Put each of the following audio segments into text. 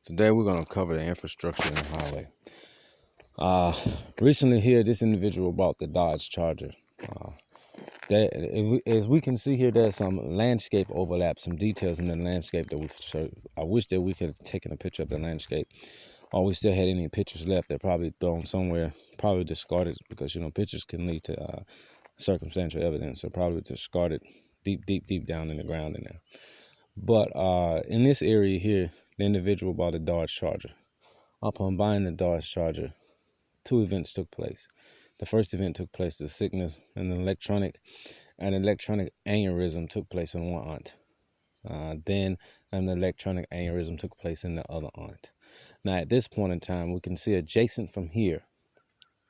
Today we're going to cover the infrastructure in the highway. Recently here, this individual bought the Dodge Charger. As we can see here, there's some landscape overlap, some details in the landscape that we show. I wish that we could have taken a picture of the landscape, or we still had any pictures left. They're probably thrown somewhere, probably discarded, because pictures can lead to circumstantial evidence, so probably discarded deep down in the ground in there. But in this area here, the individual bought a Dodge Charger. Upon buying the Dodge Charger, two events took place. The first event took place, the sickness, and an electronic aneurysm took place in one aunt. Then an electronic aneurysm took place in the other aunt. Now, at this point in time, we can see adjacent from here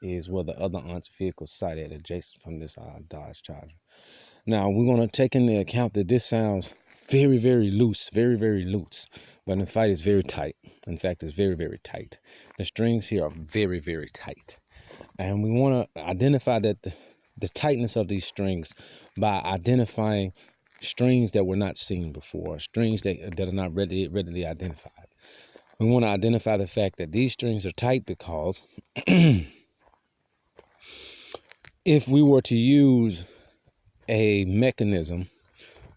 is where the other aunt's vehicle sighted, adjacent from this Dodge Charger. Now, we're going to take into account that this sounds very, very loose, very loose, but the fight is very tight. In fact, it's very tight. The strings here are very tight, and we want to identify that the tightness of these strings by identifying strings that were not seen before, strings that are not readily identified. We want to identify the fact that these strings are tight because if we were to use a mechanism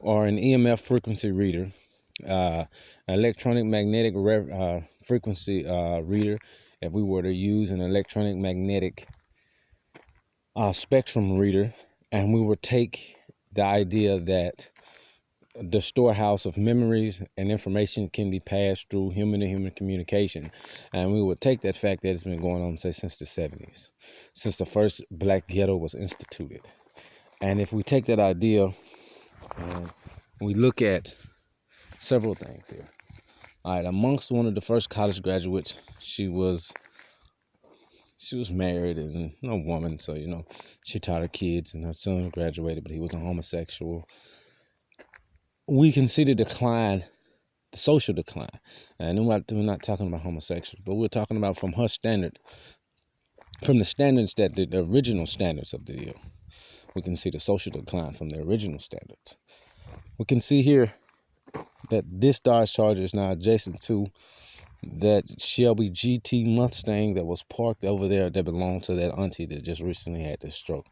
or an EMF frequency reader, electronic magnetic frequency reader, if we were to use an electronic magnetic spectrum reader, and we would take the idea that the storehouse of memories and information can be passed through human-to-human communication, and we would take that fact that it's been going on, say, since the 70s, since the first black ghetto was instituted. And if we take that idea and we look at several things here. All right, amongst one of the first college graduates, she was married and a woman, so she taught her kids, and her son graduated, but he was a homosexual. We can see the decline, the social decline, and we're not talking about homosexuals, but we're talking about from her standard, from the standards that the original standards of the deal. We can see the social decline from the original standards. We can see here that this Dodge Charger is now adjacent to that Shelby GT Mustang that was parked over there that belonged to that auntie that just recently had this stroke.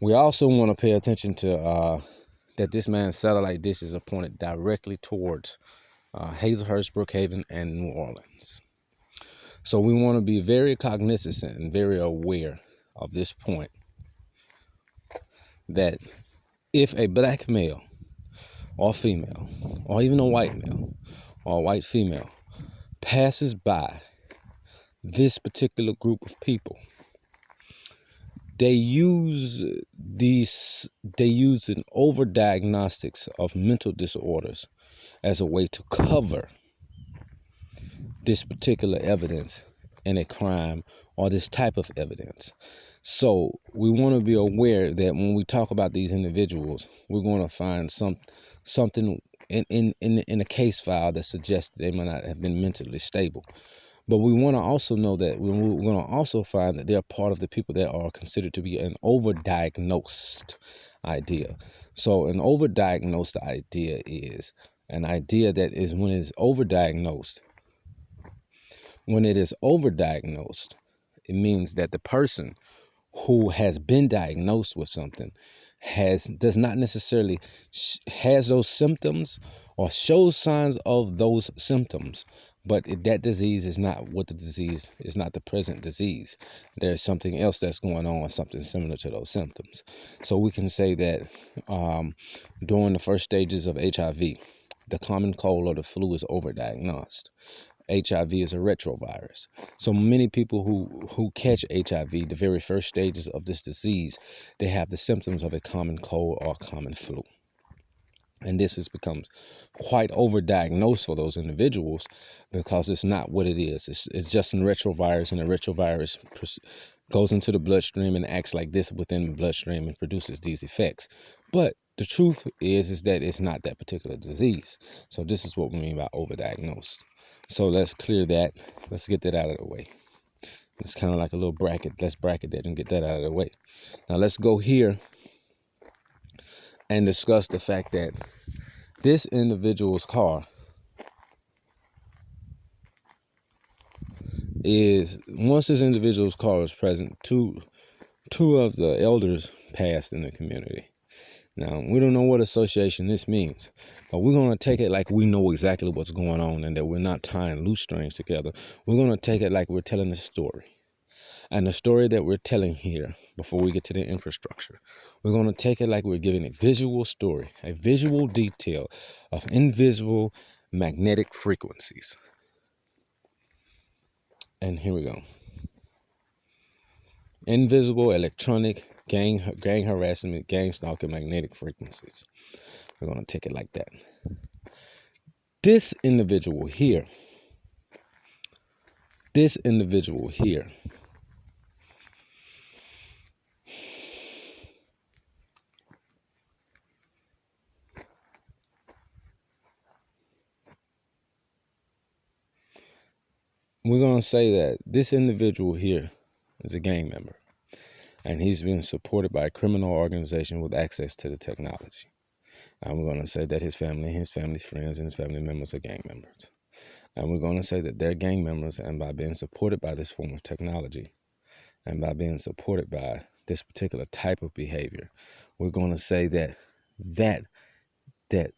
We also want to pay attention to that this man's satellite dishes are pointed directly towards Hazelhurst, Brookhaven, and New Orleans. So we want to be very cognizant and very aware of this point, that if a black male or female, or even a white male or a white female, passes by this particular group of people, they use an over-diagnostics of mental disorders as a way to cover this particular evidence in a crime or this type of evidence. So we want to be aware that when we talk about these individuals, we're going to find something in a case file that suggests they might not have been mentally stable. But we want to also know that we're going to also find that they're part of the people that are considered to be an overdiagnosed idea. So an overdiagnosed idea is an idea that is when it's overdiagnosed. When it is overdiagnosed, it means that the person who has been diagnosed with something does not necessarily has those symptoms or shows signs of those symptoms, but that disease is not what the disease is, not the present disease. There's something else that's going on, something similar to those symptoms. So we can say that during the first stages of HIV, the common cold or the flu is overdiagnosed. HIV is a retrovirus. So many people who catch HIV, the very first stages of this disease, they have the symptoms of a common cold or a common flu. And this has become quite overdiagnosed for those individuals because it's not what it is. It's just a retrovirus, and the retrovirus goes into the bloodstream and acts like this within the bloodstream and produces these effects. But the truth is that it's not that particular disease. So this is what we mean by overdiagnosed. So let's clear that. Let's get that out of the way. It's kind of like a little bracket. Let's bracket that and get that out of the way. Now let's go here and discuss the fact that this individual's car is once this individual's car was present, two of the elders passed in the community. Now, we don't know what association this means, but we're going to take it like we know exactly what's going on and that we're not tying loose strings together. We're going to take it like we're telling a story. And the story that we're telling here, before we get to the infrastructure, we're going to take it like we're giving a visual story, a visual detail of invisible magnetic frequencies. And here we go. Invisible electronic gang harassment, gang stalking, magnetic frequencies. We're going to take it like that. This individual here, we're going to say that this individual here is a gang member, and he's being supported by a criminal organization with access to the technology. And we're going to say that his family, his family's friends, and his family members are gang members. And we're going to say that they're gang members, and by being supported by this form of technology, and by being supported by this particular type of behavior, we're going to say that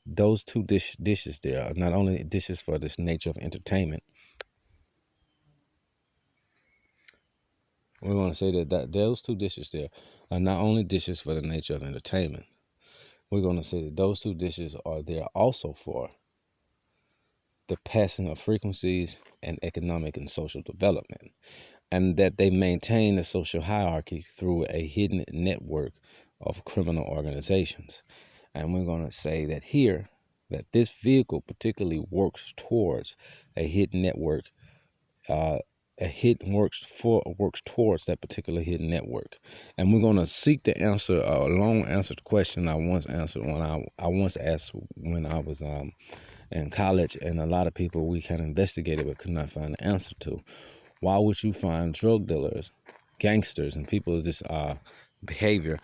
those two dishes there are not only dishes for this nature of entertainment. We're going to say that those two dishes there are not only dishes for the nature of entertainment. We're going to say that those two dishes are there also for the passing of frequencies and economic and social development, and that they maintain the social hierarchy through a hidden network of criminal organizations. And we're going to say that here, that this vehicle particularly works towards a hidden network, works towards that particular hidden network. And we're going to seek to answer a long answered question I once answered when I once asked when I was in college, and a lot of people we kind of investigated but could not find the answer to. Why would you find drug dealers, gangsters, and people of this behavior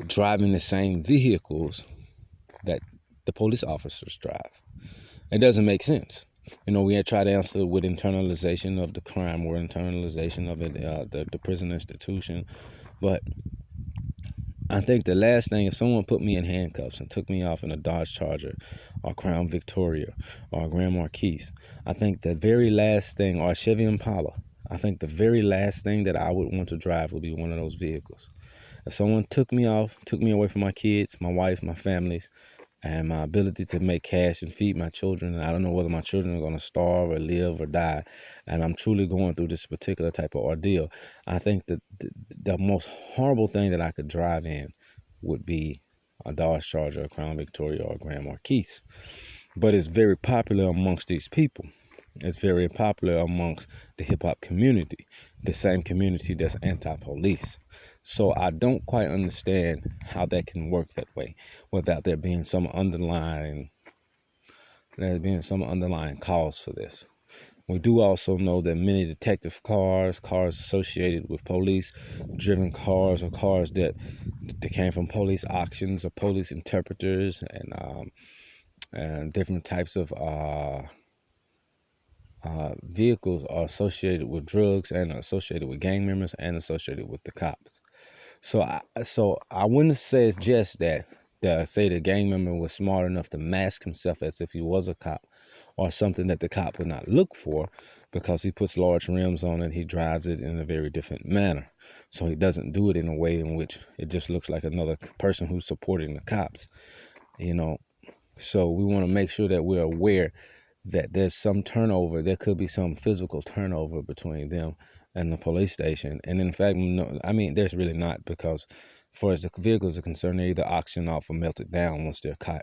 driving the same vehicles that the police officers drive? It doesn't make sense. You know, we had tried to answer with internalization of the crime or internalization of it, the prison institution. But I think the last thing, if someone put me in handcuffs and took me off in a Dodge Charger or Crown Victoria or a Grand Marquis, I think the very last thing, or a Chevy Impala, I think the very last thing that I would want to drive would be one of those vehicles. If someone took me away from my kids, my wife, my families, and my ability to make cash and feed my children, and I don't know whether my children are going to starve or live or die, and I'm truly going through this particular type of ordeal, I think that the most horrible thing that I could drive in would be a Dodge Charger, a Crown Victoria, or a Grand Marquis. But it's very popular amongst these people. It's very popular amongst the hip-hop community, the same community that's anti-police. So I don't quite understand how that can work that way without there being some underlying cause for this. We do also know that many detective cars associated with police driven cars, or cars that came from police auctions or police interpreters, and different types of vehicles are associated with drugs and associated with gang members and associated with the cops. So I wouldn't say it's just that say the gang member was smart enough to mask himself as if he was a cop, or something that the cop would not look for, because he puts large rims on it. He drives it in a very different manner. So he doesn't do it in a way in which it just looks like another person who's supporting the cops, you know. So we want to make sure that we're aware that there's some turnover. There could be some physical turnover between them and the police station. And in fact, no, I mean, there's really not, because as far as the vehicles are concerned, they're either auctioned off or melted down once they're caught.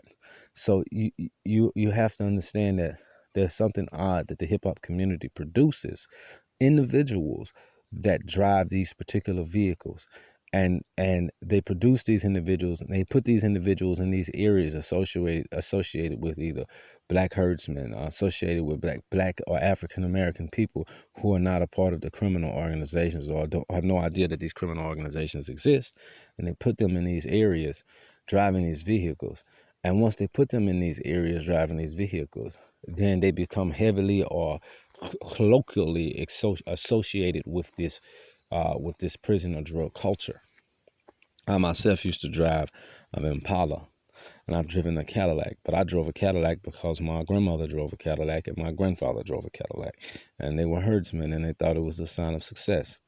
So you have to understand that there's something odd that the hip hop community produces individuals that drive these particular vehicles, and they produce these individuals, and they put these individuals in these areas associated with either black herdsmen, associated with black or African American people who are not a part of the criminal organizations, or don't have no idea that these criminal organizations exist, and they put them in these areas driving these vehicles. And once they put them in these areas driving these vehicles, then they become heavily or colloquially associated with this prison or drug culture. I myself used to drive an Impala, and I've driven a Cadillac, but I drove a Cadillac because my grandmother drove a Cadillac and my grandfather drove a Cadillac, and they were herdsmen and they thought it was a sign of success.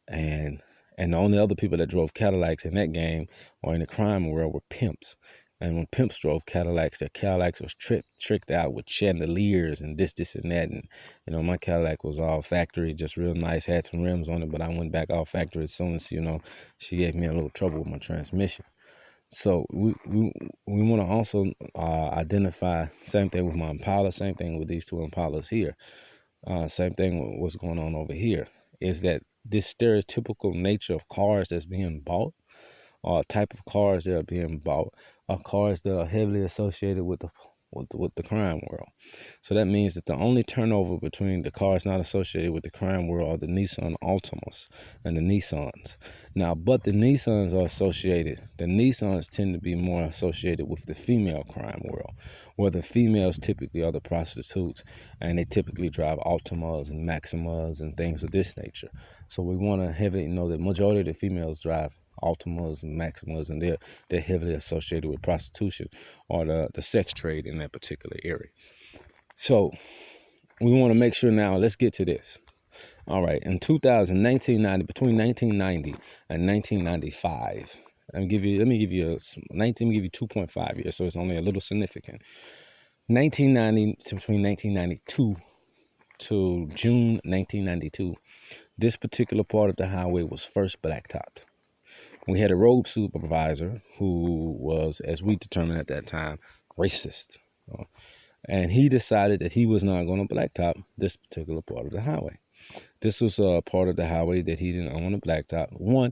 And the only other people that drove Cadillacs in that game or in the crime world were pimps. And when pimps drove Cadillacs, their Cadillacs was tricked out with chandeliers and this and that. And my Cadillac was all factory, just real nice, had some rims on it, but I went back all factory as soon as she gave me a little trouble with my transmission. So we want to also identify, same thing with my Impala, same thing with these two Impalas here. Same thing with what's going on over here, is that this stereotypical nature of cars that's being bought, or type of cars that are being bought, are cars that are heavily associated with the crime world. So that means that the only turnover between the cars not associated with the crime world are the Nissan Altimas and the Nissans. Now, but the Nissans tend to be more associated with the female crime world, where the females typically are the prostitutes, and they typically drive Altimas and Maximas and things of this nature. So we want to heavily know that majority of the females drive Altimas and Maximas, and they're heavily associated with prostitution or the sex trade in that particular area. So we want to make sure now. Let's get to this. All right, in 1990, between 1990 and 1995, let me give you 2.5 years, so it's only a little significant. 1990 to between 1992 to June 1992, this particular part of the highway was first blacktopped. We had a road supervisor who was, as we determined at that time, racist. And he decided that he was not going to blacktop this particular part of the highway. This was a part of the highway that he didn't want to blacktop. One,